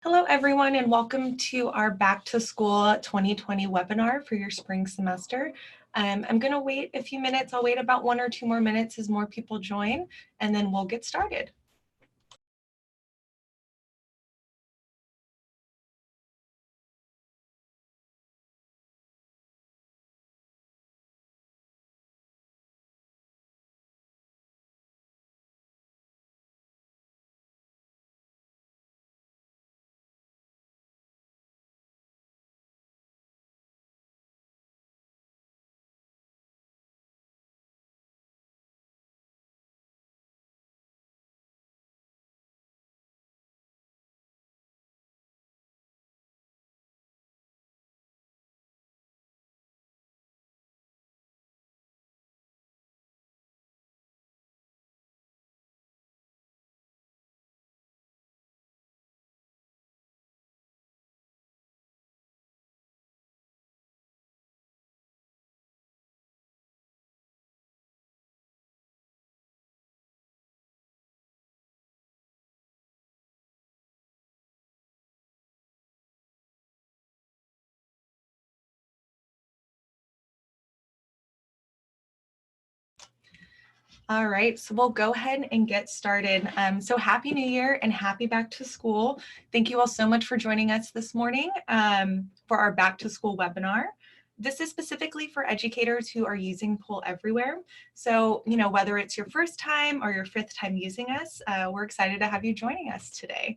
Hello, everyone, and welcome to our Back to School 2020 webinar for your spring semester. I'm going to wait a few minutes. I'll wait about 1 or 2 more minutes as more people join, and then we'll get started. All right, so we'll go ahead and get started. So happy New Year and happy back to school. Thank you all so much for joining us this morning for our back to school webinar. This is specifically for educators who are using Poll Everywhere. So, whether it's your first time or your fifth time using us, we're excited to have you joining us today.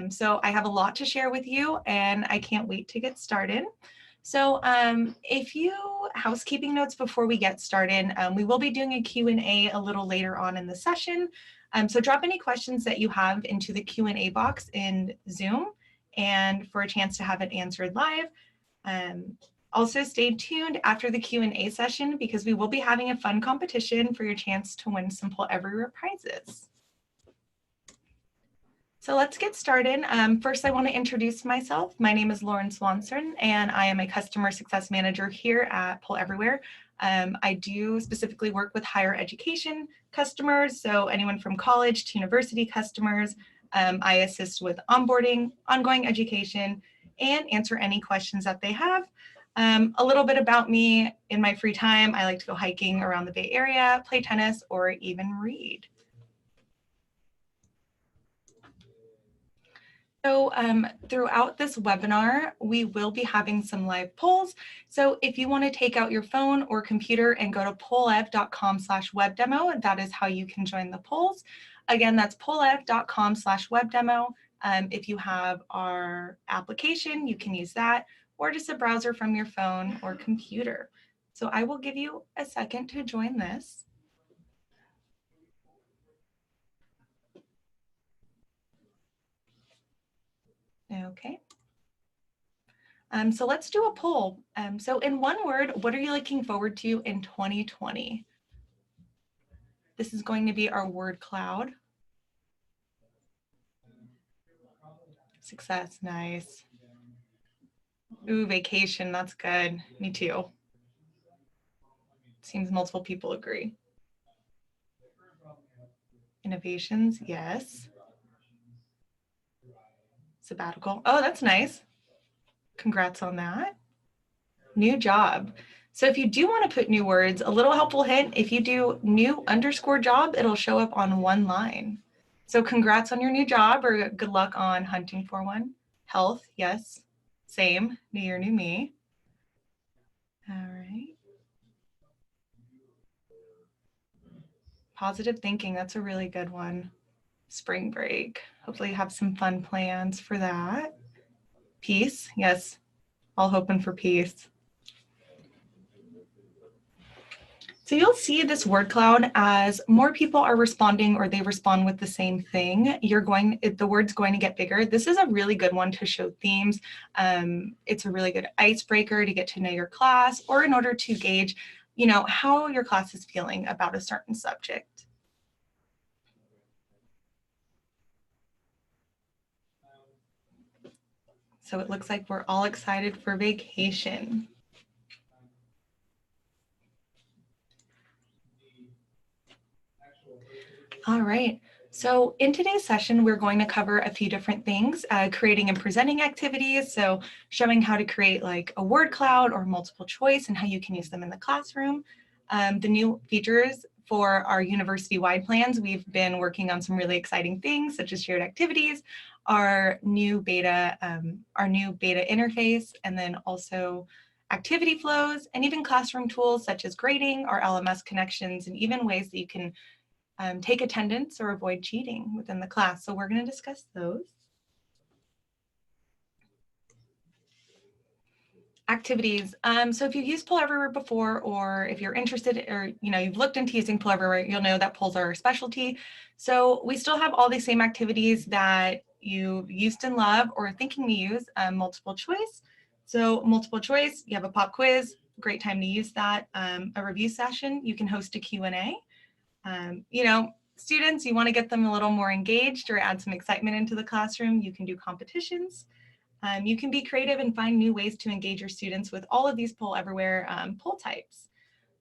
So I have a lot to share with you and I can't wait to get started. So a few housekeeping notes before we get started. We will be doing a Q&A a little later on in the session. So drop any questions that you have into the Q&A box in Zoom and for a chance to have it answered live. Also stay tuned after the Q&A session because we will be having a fun competition for your chance to win some Poll Everywhere prizes. So let's get started. First, I want to introduce myself. My name is Lauren Swanson, and I am a customer success manager here at Poll Everywhere. I do specifically work with higher education customers, so anyone from college to university customers. I assist with onboarding, ongoing education, and answer any questions that they have. A little bit about me: in my free time, I like to go hiking around the Bay Area, play tennis, or even read. So throughout this webinar, we will be having some live polls. So if you want to take out your phone or computer and go to pollev.com/webdemo, that is how you can join the polls. Again, that's pollev.com/webdemo. If you have our application, you can use that, or just a browser from your phone or computer. So I will give you a second to join this. Okay. So let's do a poll. So in one word, what are you looking forward to in 2020? This is going to be our word cloud. Success, nice. Ooh, vacation, that's good. Me too. Seems multiple people agree. Innovations, yes. Sabbatical, oh, that's nice. Congrats on that. New job. So if you do want to put new words, a little helpful hint, if you do new_job, it'll show up on one line. So congrats on your new job, or good luck on hunting for one. Health, yes, same, new year, new me. All right. Positive thinking, that's a really good one. Spring break, hopefully you have some fun plans for that. Peace, yes, all hoping for peace. So you'll see this word cloud as more people are responding or they respond with the same thing. The word's going to get bigger. This is a really good one to show themes. It's a really good icebreaker to get to know your class, or in order to gauge, how your class is feeling about a certain subject. So it looks like we're all excited for vacation. All right, So in today's session, we're going to cover a few different things, creating and presenting activities. So showing how to create like a word cloud or multiple choice and how you can use them in the classroom. The new features for our university-wide plans, we've been working on some really exciting things such as shared activities, our new beta interface, and then also activity flows and even classroom tools such as grading, our LMS connections, and even ways that you can take attendance or avoid cheating within the class. So we're going to discuss those. Activities. So if you've used Poll Everywhere before, or if you're interested, or you've looked into using Poll Everywhere, you'll know that polls are our specialty. So we still have all these same activities that you used and love or are thinking to use. Multiple choice. So multiple choice, you have a pop quiz, great time to use that. A review session, you can host a Q&A. Students, you want to get them a little more engaged or add some excitement into the classroom, you can do competitions. You can be creative and find new ways to engage your students with all of these Poll Everywhere poll types.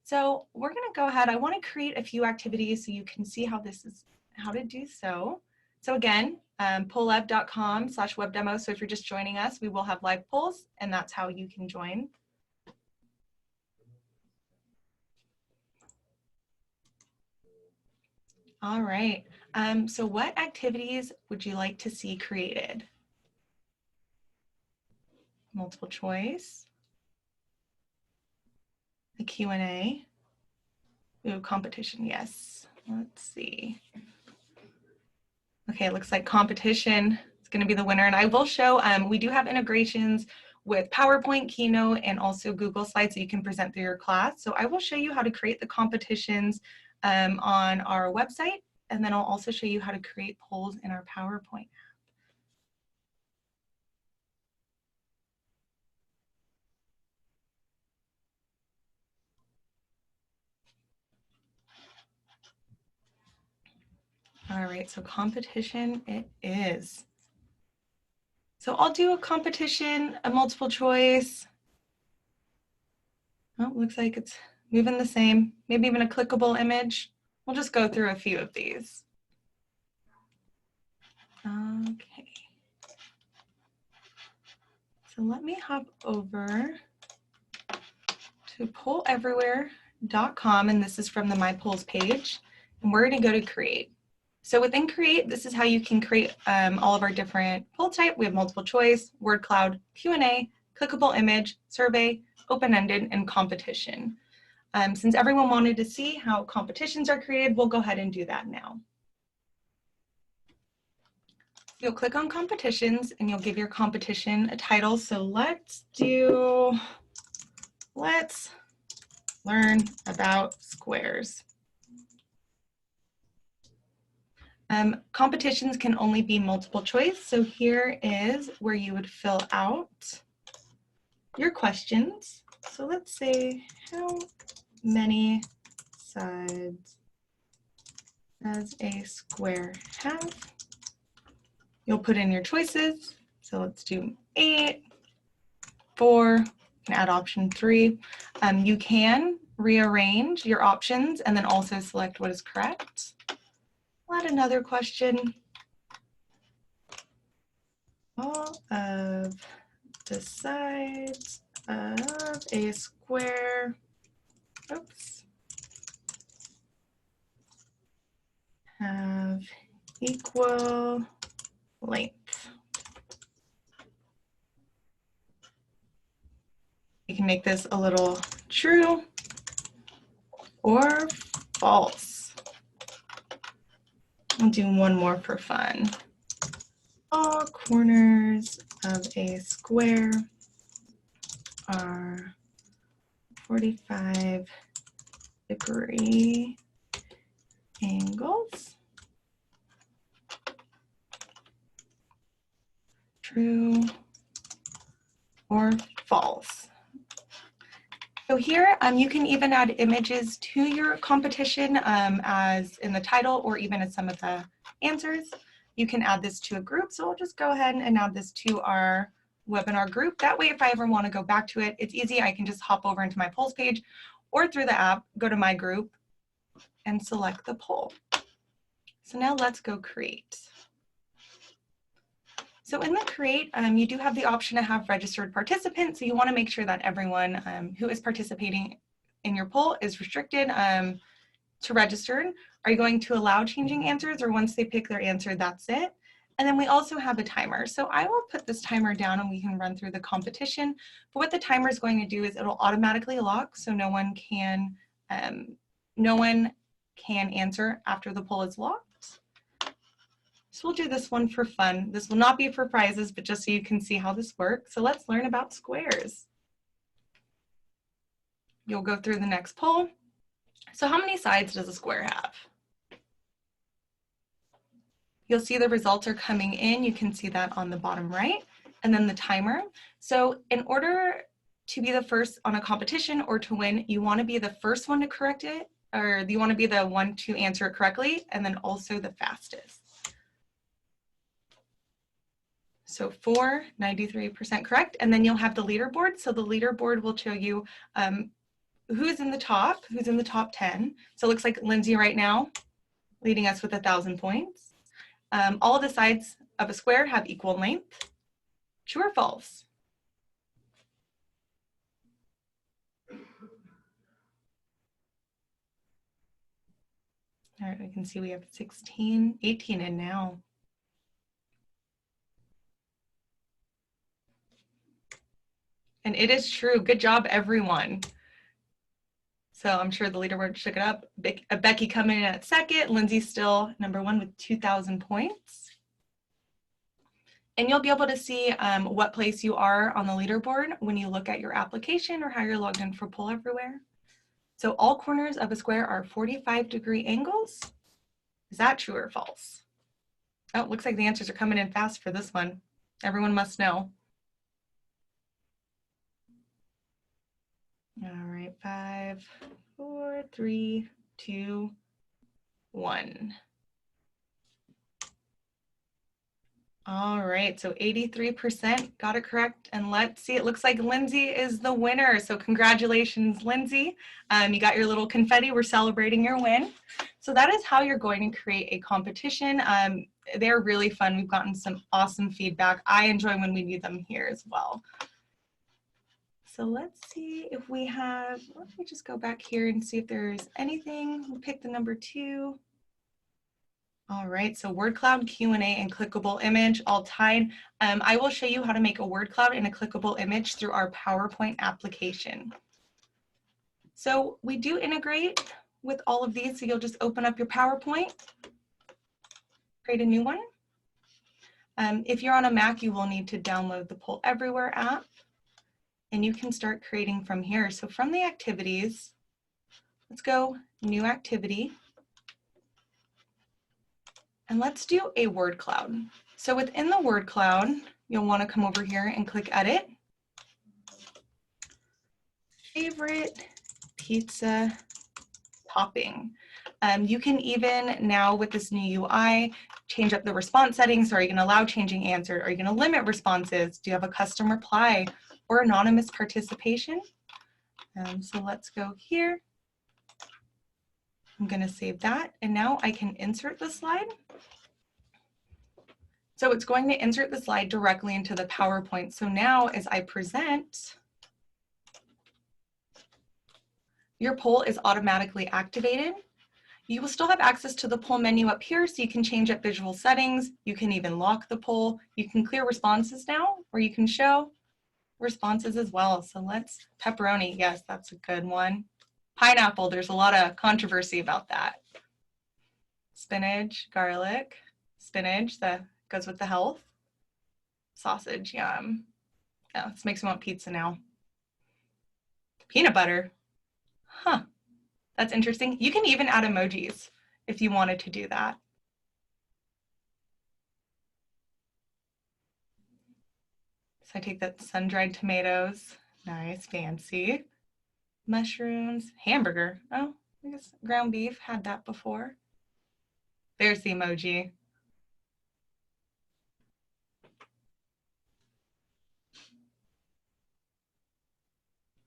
So we're going to go ahead. I want to create a few activities so you can see how to do so. So again, pollev.com/webdemo. So if you're just joining us, we will have live polls, and that's how you can join. All right. So what activities would you like to see created? Multiple choice, a Q&A, ooh, competition, yes. Let's see. Okay, it looks like competition is going to be the winner, and I will show, we do have integrations with PowerPoint, Keynote, and also Google Slides that you can present through your class. So I will show you how to create the competitions on our website, and then I'll also show you how to create polls in our PowerPoint. All right, so competition it is. So I'll do a competition, a multiple choice. Oh, looks like it's moving the same, maybe even a clickable image. We'll just go through a few of these. Okay. So let me hop over to polleverywhere.com, and this is from the My Polls page, and we're going to go to Create. So within Create, this is how you can create all of our different poll type. We have multiple choice, word cloud, Q&A, clickable image, survey, open-ended, and competition. Since everyone wanted to see how competitions are created, we'll go ahead and do that now. You'll click on competitions and you'll give your competition a title. So let's learn about squares. Competitions can only be multiple choice. So here is where you would fill out your questions. So let's say, how many sides does a square have? You'll put in your choices. So let's do 8, 4, you can add option 3. You can rearrange your options and then also select what is correct. I'll add another question. All of the sides of a square, have equal length. You can make this a little true or false. I'll do one more for fun. All corners of a square are 45-degree angles. True or false. So here you can even add images to your competition as in the title or even as some of the answers. You can add this to a group. So I'll just go ahead and add this to our webinar group. That way, if I ever want to go back to it, it's easy. I can just hop over into my polls page or through the app, go to my group and select the poll. So now let's go create. So in the create, you do have the option to have registered participants. So you want to make sure that everyone who is participating in your poll is restricted to registered. Are you going to allow changing answers, or once they pick their answer, that's it? And then we also have a timer. So I will put this timer down and we can run through the competition. But what the timer is going to do is it'll automatically lock, so no one can answer after the poll is locked. So we'll do this one for fun. This will not be for prizes, but just so you can see how this works. So let's learn about squares. You'll go through the next poll. So how many sides does a square have? You'll see the results are coming in. You can see that on the bottom right. And then the timer. So in order to be the first on a competition or to win, you want to be the first one to correct it, or you want to be the one to answer it correctly, and then also the fastest. So 93% correct. And then you'll have the leaderboard. So the leaderboard will show you who's in the top 10. So it looks like Lindsay right now, leading us with 1,000 points. All of the sides of a square have equal length. True or false? All right, we can see we have 16, 18 in now. And it is true. Good job, everyone. So I'm sure the leaderboard shook it up. Becky coming in at second. Lindsay's still number one with 2,000 points. And you'll be able to see what place you are on the leaderboard when you look at your application or how you're logged in for Poll Everywhere. So all corners of a square are 45-degree angles. Is that true or false? Oh, it looks like the answers are coming in fast for this one. Everyone must know. All right, 5, 4, 3, 2, 1. All right, so 83% got it correct. And let's see, it looks like Lindsay is the winner. So congratulations, Lindsay. You got your little confetti. We're celebrating your win. So that is how you're going to create a competition. They're really fun. We've gotten some awesome feedback. I enjoy when we do them here as well. So let's see if we have, let me just go back here and see if there's anything. We'll pick the number 2. All right, so word cloud, Q&A, and clickable image all tied. I will show you how to make a word cloud and a clickable image through our PowerPoint application. So we do integrate with all of these, so you'll just open up your PowerPoint, create a new one. If you're on a Mac, you will need to download the Poll Everywhere app, and you can start creating from here. So from the activities, let's go new activity. And let's do a word cloud. So within the word cloud, you'll want to come over here and click edit. Favorite pizza topping. You can even now with this new UI, change up the response settings. Are you going to allow changing answer? Are you going to limit responses? Do you have a custom reply or anonymous participation? So let's go here. I'm going to save that. And now I can insert the slide. So it's going to insert the slide directly into the PowerPoint. So now as I present, your poll is automatically activated. You will still have access to the poll menu up here, so you can change up visual settings. You can even lock the poll. You can clear responses now, or you can show responses as well. So let's, pepperoni, yes, that's a good one. Pineapple, there's a lot of controversy about that. Spinach, garlic, spinach, that goes with the health. Sausage, yum. Oh, this makes me want pizza now. Peanut butter, huh. That's interesting. You can even add emojis if you wanted to do that. So I take that sun-dried tomatoes, nice, fancy. Mushrooms, hamburger. Oh, I guess ground beef, had that before. There's the emoji.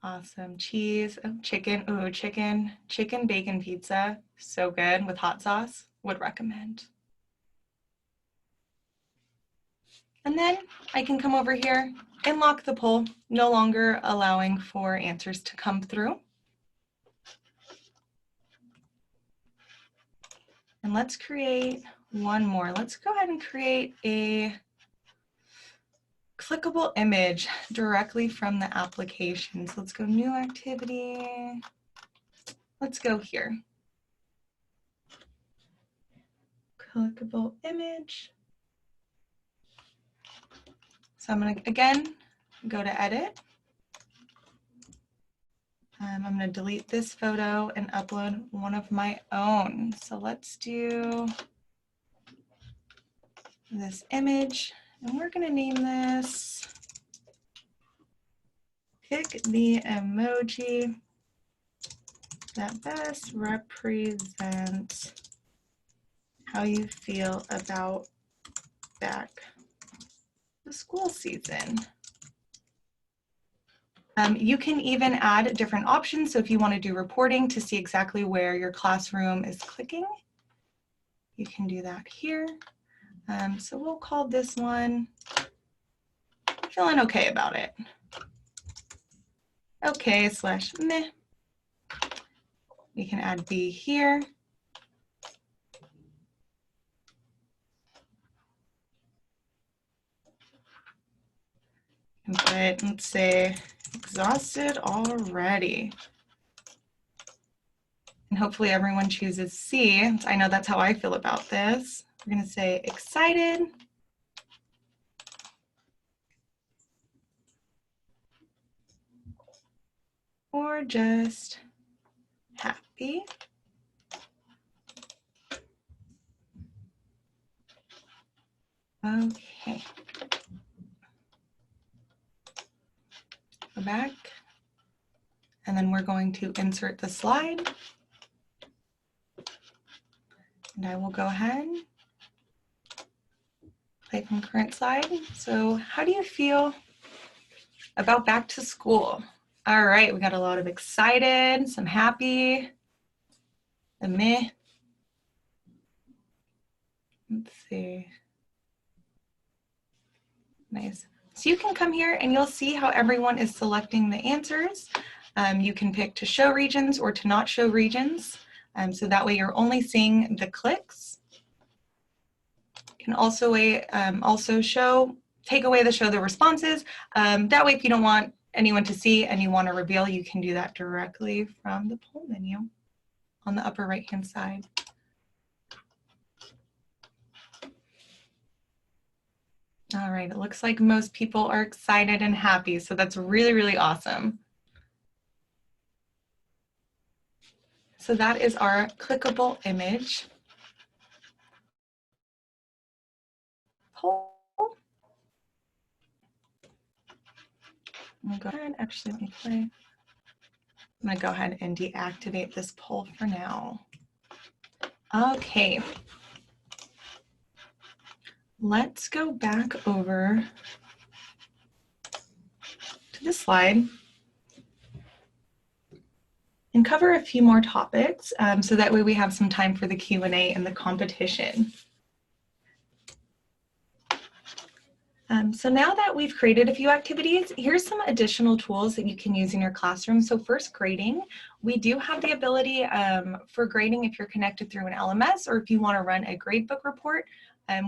Awesome. Cheese, oh, chicken, ooh, chicken bacon pizza. So good with hot sauce. Would recommend. And then I can come over here and lock the poll, no longer allowing for answers to come through. And let's create one more. Let's go ahead and create a clickable image directly from the application. So let's go new activity. Let's go here. Clickable image. So I'm going to, again, go to edit. I'm going to delete this photo and upload one of my own. So let's do this image, and we're going to name this Pick the Emoji that best represents how you feel about back to school season. You can even add different options. So if you want to do reporting to see exactly where your classroom is clicking, you can do that here. So we'll call this one, feeling okay about it. Okay / meh. We can add B here. And put, let's say, exhausted already. And hopefully everyone chooses C. I know that's how I feel about this. We're going to say excited. Or just happy. Okay. Go back. And then we're going to insert the slide. And I will go ahead, play from current slide. So how do you feel about back to school? All right, we got a lot of excited, some happy, the meh. Let's see. Nice. So you can come here and you'll see how everyone is selecting the answers. You can pick to show regions or to not show regions. So that way you're only seeing the clicks. You can also take away the show the responses. That way if you don't want anyone to see and you want to reveal, you can do that directly from the poll menu on the upper right hand side. All right, it looks like most people are excited and happy, so that's really, really awesome. So that is our clickable image poll. I'm gonna go ahead, actually let me play. I'm gonna go ahead and deactivate this poll for now. Okay. Let's go back over to the slide and cover a few more topics so that way we have some time for the Q&A and the competition. So now that we've created a few activities, here's some additional tools that you can use in your classroom. So first, grading. We do have the ability for grading if you're connected through an LMS or if you want to run a gradebook report.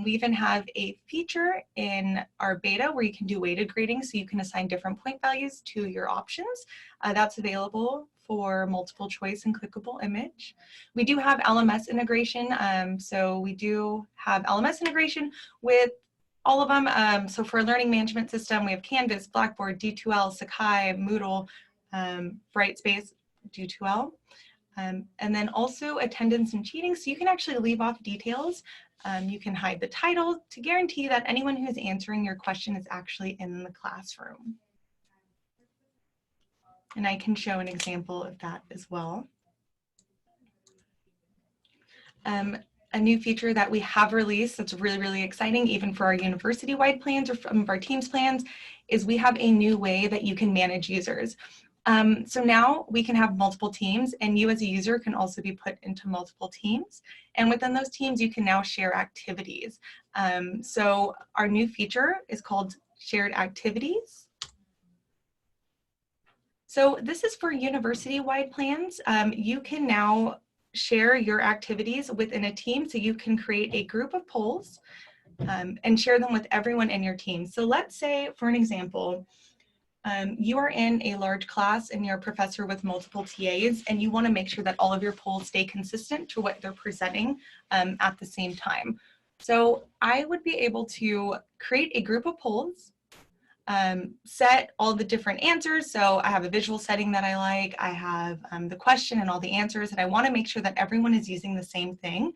We even have a feature in our beta where you can do weighted grading, so you can assign different point values to your options. That's available for multiple choice and clickable image. We do have LMS integration. So we do have LMS integration with all of them. So for a learning management system, we have Canvas, Blackboard, D2L, Sakai, Moodle, Brightspace, D2L. And then also attendance and cheating. So you can actually leave off details. You can hide the title to guarantee that anyone who's answering your question is actually in the classroom. And I can show an example of that as well. A new feature that we have released that's really, really exciting, even for our university-wide plans or some of our teams plans, is we have a new way that you can manage users. So now we can have multiple teams, and you as a user can also be put into multiple teams. And within those teams, you can now share activities. So our new feature is called shared activities. So this is for university-wide plans. You can now share your activities within a team, so you can create a group of polls and share them with everyone in your team. So let's say, for an example, you are in a large class and you're a professor with multiple TAs, and you want to make sure that all of your polls stay consistent to what they're presenting at the same time. So I would be able to create a group of polls, set all the different answers. So I have a visual setting that I like, I have the question and all the answers, and I want to make sure that everyone is using the same thing.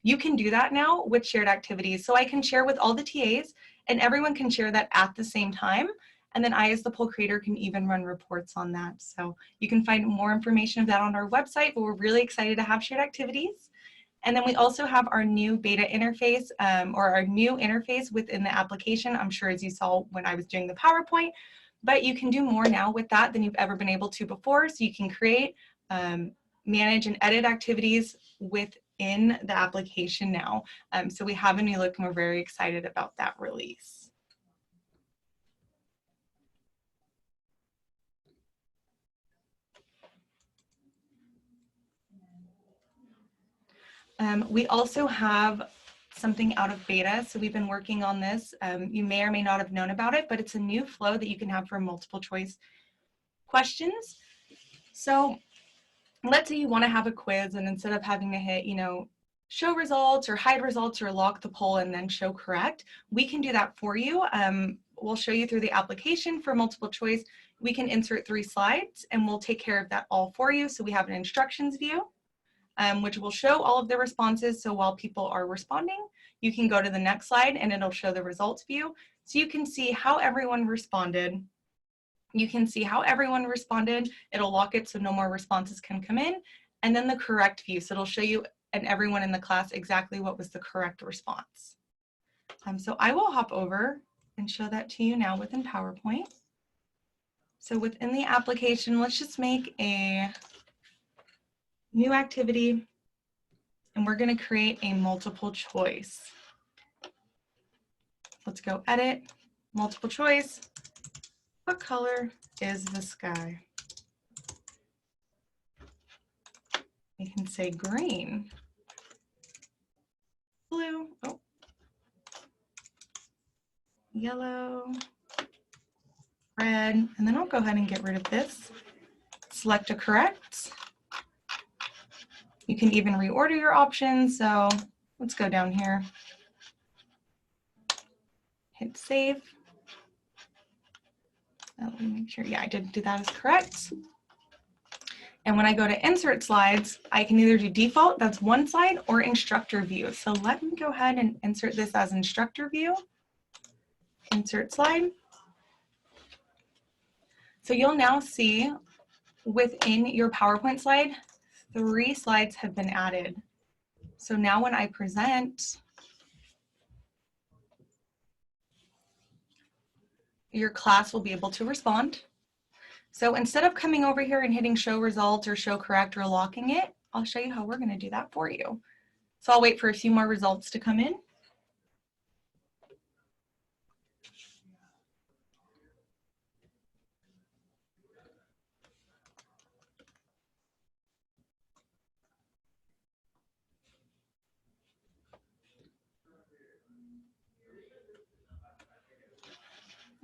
You can do that now with shared activities. So I can share with all the TAs, and everyone can share that at the same time. And then I, as the poll creator, can even run reports on that. So you can find more information of that on our website, but we're really excited to have shared activities. And then we also have our new beta interface, or our new interface within the application. I'm sure as you saw when I was doing the PowerPoint, but you can do more now with that than you've ever been able to before. So you can create, manage, and edit activities within the application now. So we have a new look, and we're very excited about that release. We also have something out of beta. So we've been working on this. You may or may not have known about it, but it's a new flow that you can have for multiple choice questions. So let's say you want to have a quiz, and instead of having to hit, show results or hide results or lock the poll and then show correct, we can do that for you. We'll show you through the application for multiple choice. We can insert 3 slides, and we'll take care of that all for you. So we have an instructions view, which will show all of the responses. So while people are responding, you can go to the next slide and it'll show the results view. So you can see how everyone responded. You can see how everyone responded. It'll lock it so no more responses can come in. And then the correct view. So it'll show you and everyone in the class exactly what was the correct response. So I will hop over and show that to you now within PowerPoint. So within the application, let's just make a new activity, and we're going to create a multiple choice. Let's go edit, multiple choice. What color is the sky? We can say green, blue, yellow, red, and then I'll go ahead and get rid of this. Select a correct. You can even reorder your options. So let's go down here. Hit save. Let me make sure, yeah, I did do that as correct. And when I go to insert slides, I can either do default, that's one slide, or instructor view. So let me go ahead and insert this as instructor view. Insert slide. So you'll now see within your PowerPoint slide, 3 slides have been added. So now when I present, your class will be able to respond. So instead of coming over here and hitting show results or show correct or locking it, I'll show you how we're going to do that for you. So I'll wait for a few more results to come in.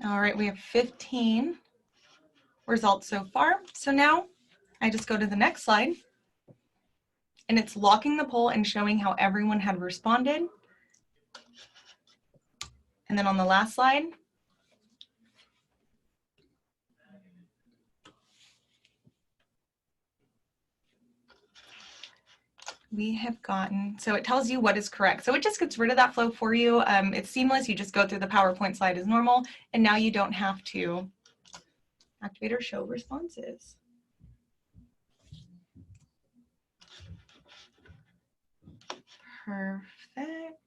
All right, we have 15 results so far. So now I just go to the next slide, and it's locking the poll and showing how everyone had responded. And then on the last slide, we have gotten, so it tells you what is correct. So it just gets rid of that flow for you. It's seamless. You just go through the PowerPoint slide as normal, and now you don't have to activate or show responses. Perfect.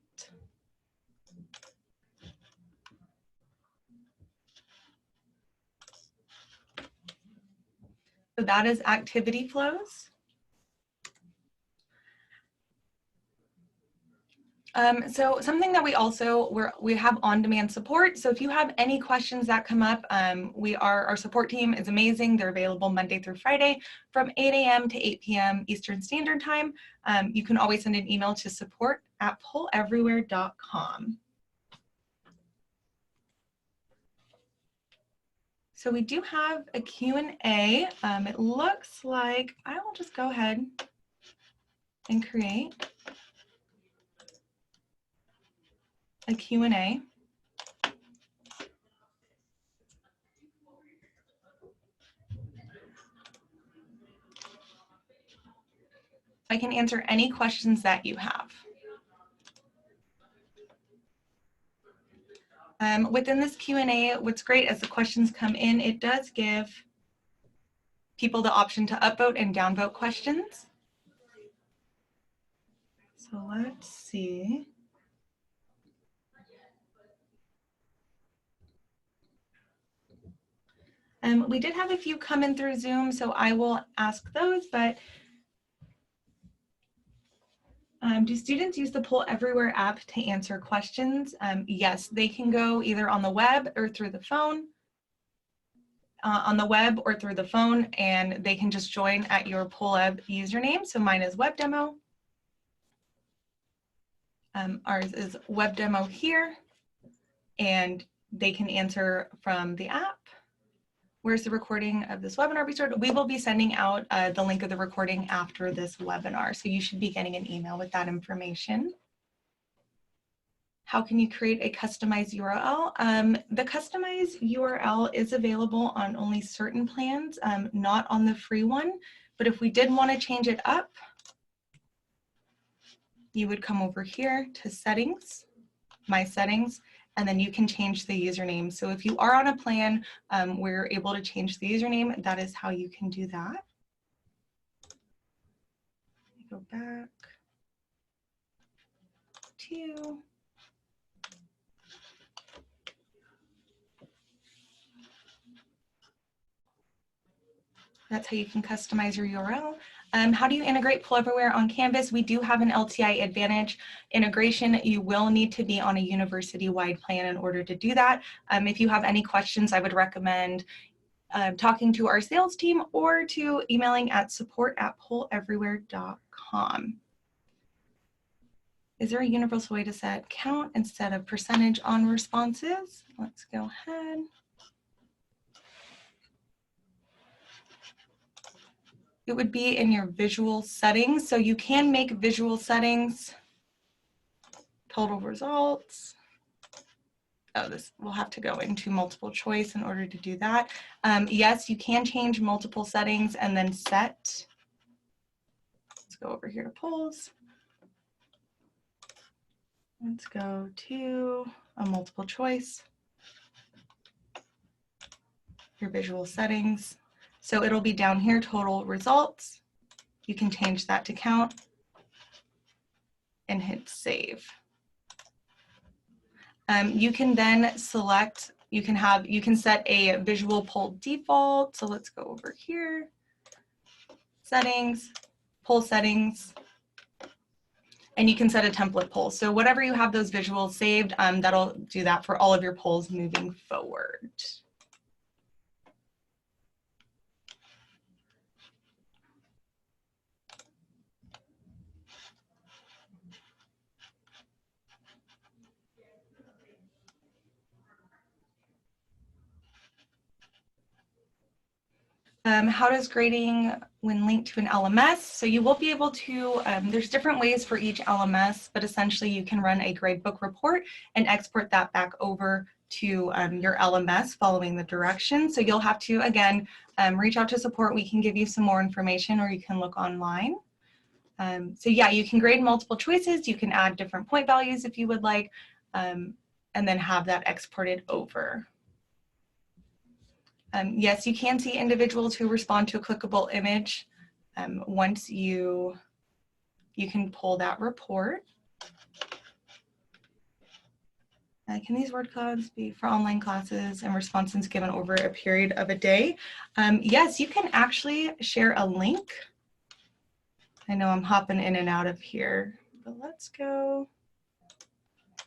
So that is activity flows. So something that we have on-demand support. So if you have any questions that come up, our support team is amazing. They're available Monday through Friday from 8 a.m. to 8 p.m. Eastern Standard Time. You can always send an email to support@poleverywhere.com. So we do have a Q&A. It looks like I will just go ahead and create a Q&A. I can answer any questions that you have. Within this Q&A, what's great as the questions come in, it does give people the option to upvote and downvote questions. So let's see. We did have a few come in through Zoom, so I will ask those, but do students use the Poll Everywhere app to answer questions? Yes, they can go either on the web or through the phone. On the web or through the phone, and they can just join at your PoleEv username. So mine is web demo. Ours is web demo here, and they can answer from the app. Where's the recording of this webinar we started? We will be sending out the link of the recording after this webinar, so you should be getting an email with that information. How can you create a customized URL? The customized URL is available on only certain plans, not on the free one. But if we did want to change it up, you would come over here to settings, my settings, and then you can change the username. So if you are on a plan where you're able to change the username, that is how you can do that. Go back to that's how you can customize your URL. How do you integrate Poll Everywhere on Canvas? We do have an LTI Advantage integration. You will need to be on a university-wide plan in order to do that. If you have any questions, I would recommend talking to our sales team or to emailing at support@poleverywhere.com. Is there a universal way to set count instead of percentage on responses? Let's go ahead. It would be in your visual settings. So you can make visual settings, total results. Oh, this will have to go into multiple choice in order to do that. Yes, you can change multiple settings and then set. Let's go over here to polls. Let's go to a multiple choice. Your visual settings. So it'll be down here, total results. You can change that to count and hit save. You can then select, you can set a visual poll default. So let's go over here, settings, poll settings, and you can set a template poll. So whatever you have those visuals saved, that'll do that for all of your polls moving forward. How does grading when linked to an LMS? So you will be able to, there's different ways for each LMS, but essentially you can run a gradebook report and export that back over to your LMS following the directions. So you'll have to, again, reach out to support. We can give you some more information, or you can look online. So yeah, you can grade multiple choices. You can add different point values if you would like, and then have that exported over. Yes, you can see individuals who respond to a clickable image. Once you can pull that report. Can these word clouds be for online classes and responses given over a period of a day? Yes, you can actually share a link. I know I'm hopping in and out of here, but let's go.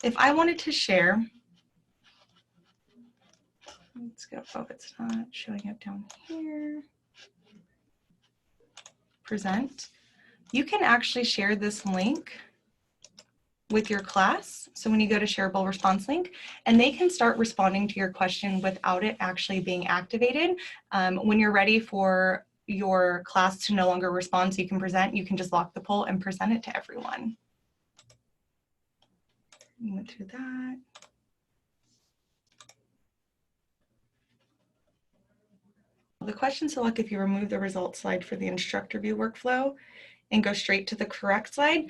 If I wanted to share, let's go. Oh, it's not showing up down here. Present. You can actually share this link with your class. So when you go to shareable response link, and they can start responding to your question without it actually being activated. When you're ready for your class to no longer respond so you can present, you can just lock the poll and present it to everyone. We went through that. The question select if you remove the results slide for the instructor view workflow and go straight to the correct slide.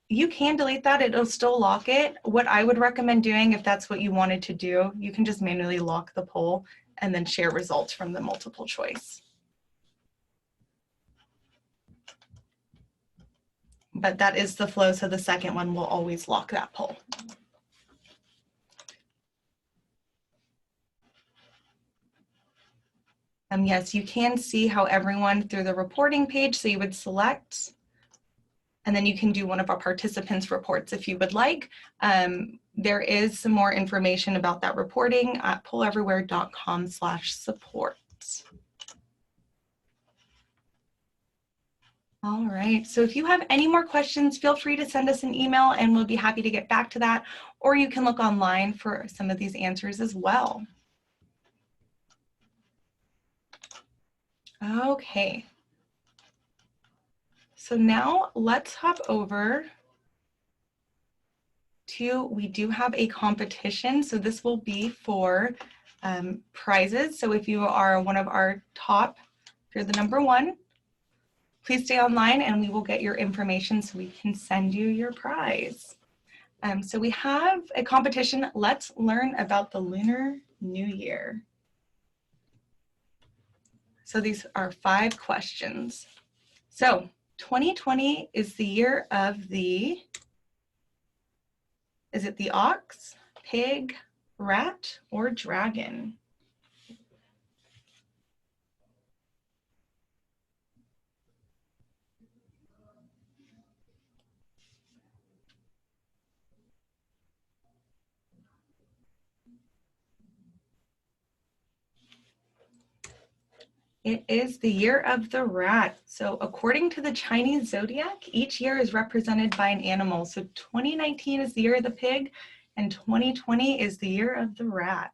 You can delete that, it'll still lock it. What I would recommend doing, if that's what you wanted to do, you can just manually lock the poll and then share results from the multiple choice. But that is the flow, so the second one will always lock that poll. Yes, you can see how everyone through the reporting page, so you would select, and then you can do one of our participants reports if you would like. There is some more information about that reporting at polleverywhere.com/support. All right, so if you have any more questions, feel free to send us an email and we'll be happy to get back to that, or you can look online for some of these answers as well. Okay, so now let's hop over to, we do have a competition. So this will be for prizes. So if you are one of our top, if you're the #1, please stay online and we will get your information so we can send you your prize. So we have a competition. Let's learn about the Lunar New Year. So these are 5 questions. So 2020 is the year of the, is it the ox, pig, rat, or dragon? It is the year of the rat. So according to the Chinese zodiac, each year is represented by an animal. So 2019 is the year of the pig and 2020 is the year of the rat.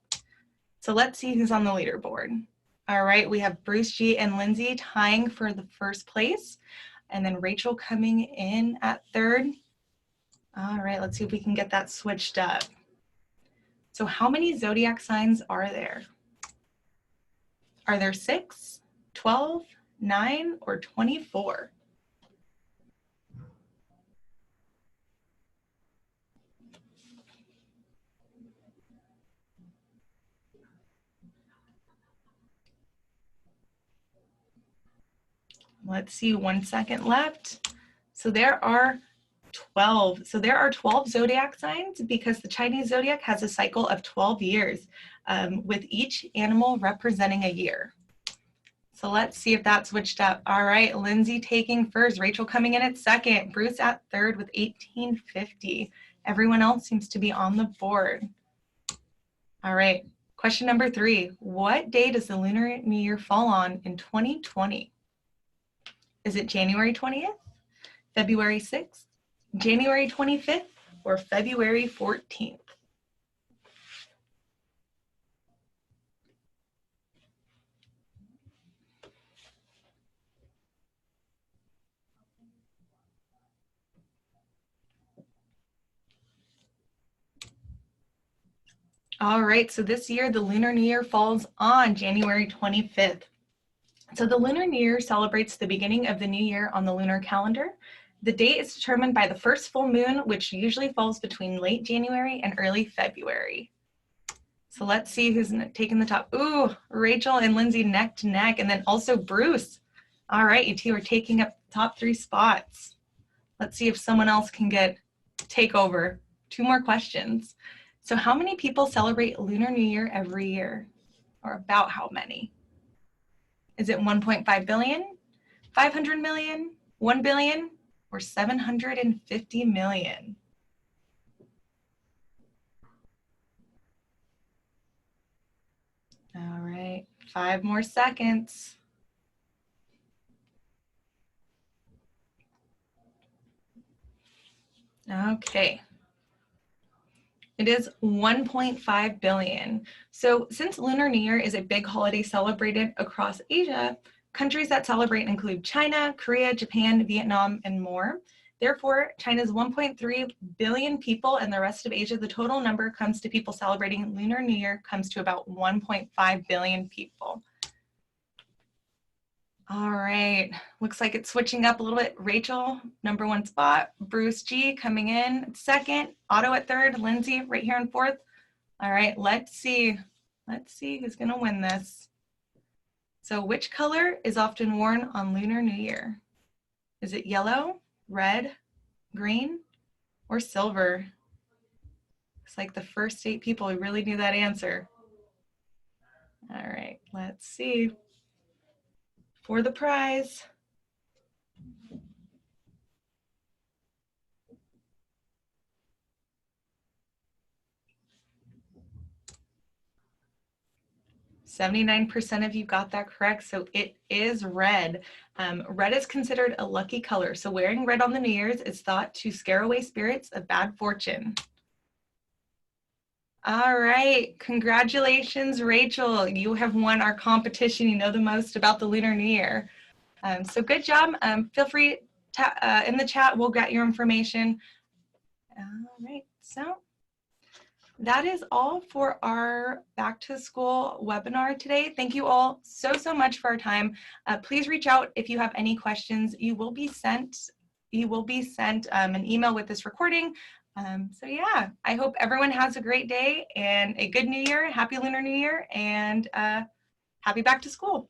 So let's see who's on the leaderboard. All right, we have Bruce G and Lindsay tying for the first place, and then Rachel coming in at 3rd. All right, let's see if we can get that switched up. So how many zodiac signs are there? Are there 6, 12, 9, or 24? Let's see, 1 second left. So there are 12. So there are 12 zodiac signs because the Chinese zodiac has a cycle of 12 years with each animal representing a year. So let's see if that switched up. All right, Lindsay taking first, Rachel coming in at 2nd, Bruce at 3rd with 1850. Everyone else seems to be on the board. All right, question number 3. What day does the Lunar New Year fall on in 2020? Is it January 20th, February 6th, January 25th, or February 14th? All right, so this year the Lunar New Year falls on January 25th. So the Lunar New Year celebrates the beginning of the new year on the lunar calendar. The date is determined by the first full moon, which usually falls between late January and early February. So let's see who's taking the top. Ooh, Rachel and Lindsay neck to neck, and then also Bruce. All right, you two are taking up the top 3 spots. Let's see if someone else can take over. 2 more questions. So how many people celebrate Lunar New Year every year? Or about how many? Is it 1.5 billion, 500 million, 1 billion, or 750 million? All right, 5 more seconds. Okay. It is 1.5 billion. So since Lunar New Year is a big holiday celebrated across Asia, countries that celebrate include China, Korea, Japan, Vietnam, and more. Therefore, China's 1.3 billion people and the rest of Asia, the total number comes to people celebrating Lunar New Year comes to about 1.5 billion people. All right, looks like it's switching up a little bit. Rachel, #1 spot. Bruce G coming in second. Otto at third. Lindsay right here in fourth. All right, let's see. Let's see who's gonna win this. So which color is often worn on Lunar New Year? Is it yellow, red, green, or silver? Looks like the first 8 people really knew that answer. All right, let's see. For the prize. %79 of you got that correct, so it is red. Red is considered a lucky color, so wearing red on the New Year's is thought to scare away spirits of bad fortune. All right, congratulations, Rachel. You have won our competition. You know the most about the Lunar New Year. So good job. Feel free to, in the chat, we'll get your information. All right, so that is all for our back to school webinar today. Thank you all so much for our time. Please reach out if you have any questions. You will be sent an email with this recording. So yeah, I hope everyone has a great day and a good New Year. Happy Lunar New Year and happy back to school.